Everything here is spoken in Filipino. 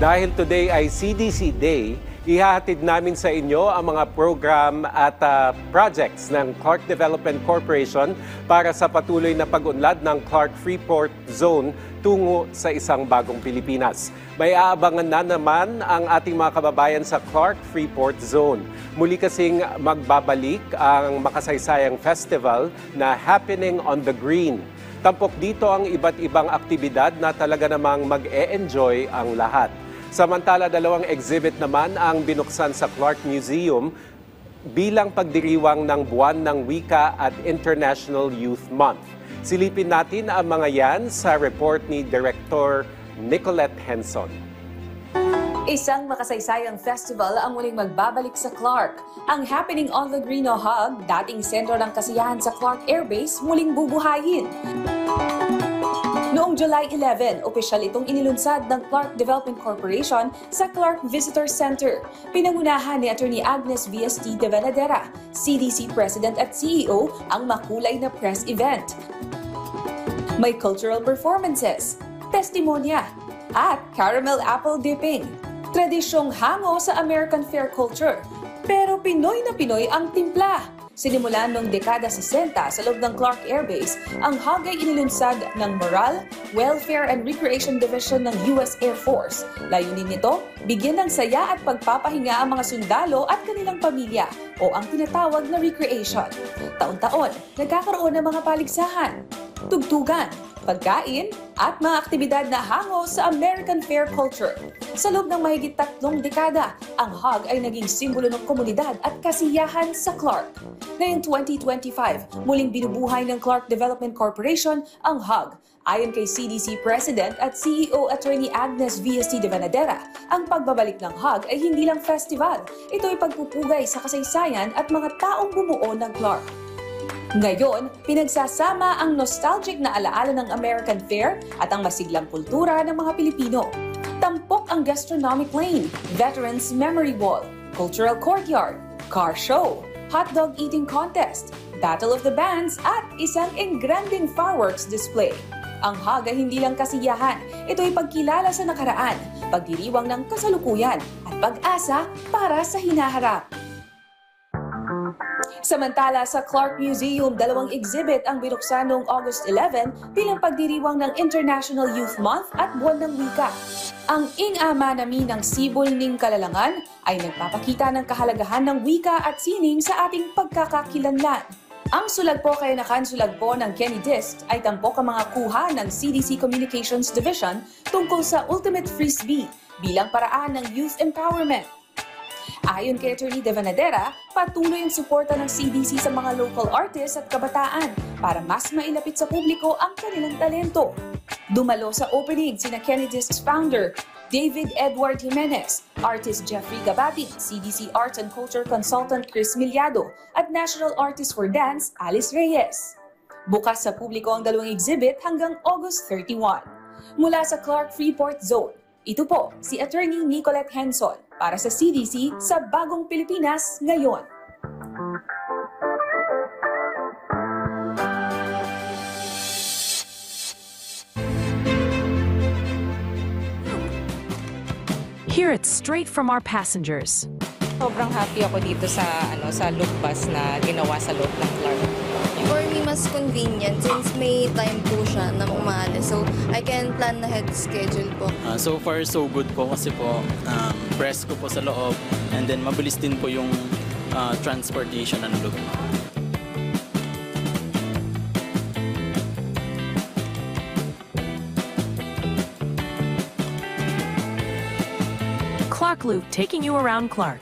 Dahil today ay CDC Day, ihahatid namin sa inyo ang mga program at projects ng Clark Development Corporation para sa patuloy na pag-unlad ng Clark Freeport Zone tungo sa isang bagong Pilipinas. May aabangan na naman ang ating mga kababayan sa Clark Freeport Zone. Muli kasing magbabalik ang makasaysayang festival na Happening on the Green. Tampok dito ang iba't ibang aktibidad na talaga namang mag-e-enjoy ang lahat. Samantala, dalawang exhibit naman ang binuksan sa Clark Museum bilang pagdiriwang ng Buwan ng Wika at International Youth Month. Silipin natin ang mga yan sa report ni Director Nicolette Henson. Isang makasaysayang festival ang muling magbabalik sa Clark. Ang Happening on the Green o HUG, dating sentro ng kasiyahan sa Clark Air Base, muling bubuhayin. Noong July 11, opisyal itong inilunsad ng Clark Development Corporation sa Clark Visitor Center. Pinangunahan ni Attorney Agnes V.S.T. de Vanadera, CDC President at CEO, ang makulay na press event. May cultural performances, testimonya, at caramel apple dipping. Tradisyong hango sa American Fair culture, pero Pinoy na Pinoy ang timpla. Sinimulan noong dekada 60 sa loob ng Clark Air Base, ang HUG ay inilunsad ng Morale, Welfare and Recreation Division ng US Air Force. Layunin nito, bigyan ng saya at pagpapahinga ang mga sundalo at kanilang pamilya o ang tinatawag na recreation. Taon-taon, nagkakaroon ng mga paligsahan, tugtugan, pagkain, at mga aktibidad na hango sa American Fair culture. Sa loob ng mahigit 3 dekada, ang HUG ay naging simbolo ng komunidad at kasiyahan sa Clark. Ngayong 2025, muling binubuhay ng Clark Development Corporation ang HUG. Ayon kay CDC President at CEO Attorney Agnes V.S.T. de Vanadera, ang pagbabalik ng HUG ay hindi lang festival. Ito ay pagpupugay sa kasaysayan at mga taong bumuo ng Clark. Ngayon, pinagsasama ang nostalgic na alaala ng American Fair at ang masiglang kultura ng mga Pilipino. Tampok ang gastronomic lane, Veterans Memory Wall, Cultural Courtyard, Car Show, Hotdog Eating Contest, Battle of the Bands at isang engranding fireworks display. Ang HUG ay hindi lang kasiyahan, ito ay pagkilala sa nakaraan, pagdiriwang ng kasalukuyan at pag-asa para sa hinaharap. Samantala, sa Clark Museum, dalawang exhibit ang binuksan noong August 11 bilang pagdiriwang ng International Youth Month at Buwan ng Wika. Ang Ing-ama Namin ng Sibol ning Kalalangan ay nagpapakita ng kahalagahan ng wika at sining sa ating pagkakakilanlan. Ang Sulagpo Kayanakan Sulagpo ng Kenny Dist ay tampok ang mga kuha ng CDC Communications Division tungkol sa Ultimate Frisbee bilang paraan ng youth empowerment. Ayon kay Attorney de Vanadera, patuloy ang suporta ng CDC sa mga local artists at kabataan para mas mailapit sa publiko ang kanilang talento. Dumalo sa opening sina Kenny Dist's founder, David Edward Jimenez, artist Jeffrey Gabating, CDC Arts and Culture Consultant Chris Miliado, at National Artist for Dance, Alice Reyes. Bukas sa publiko ang dalawang exhibit hanggang August 31. Mula sa Clark Freeport Zone, ito po si Attorney Nicolette Henson para sa CDC sa Bagong Pilipinas Ngayon. Hear it straight from our passengers. Sobrang happy ako dito sa loop bus na ginawa sa loob ng Clark. For me, mas convenient since may time po siya na umalis. So, I can plan ahead schedule po. So far, so good po kasi po press ko po sa loob and then mabilis din po yung transportation ng loob. Clark Loop, taking you around Clark.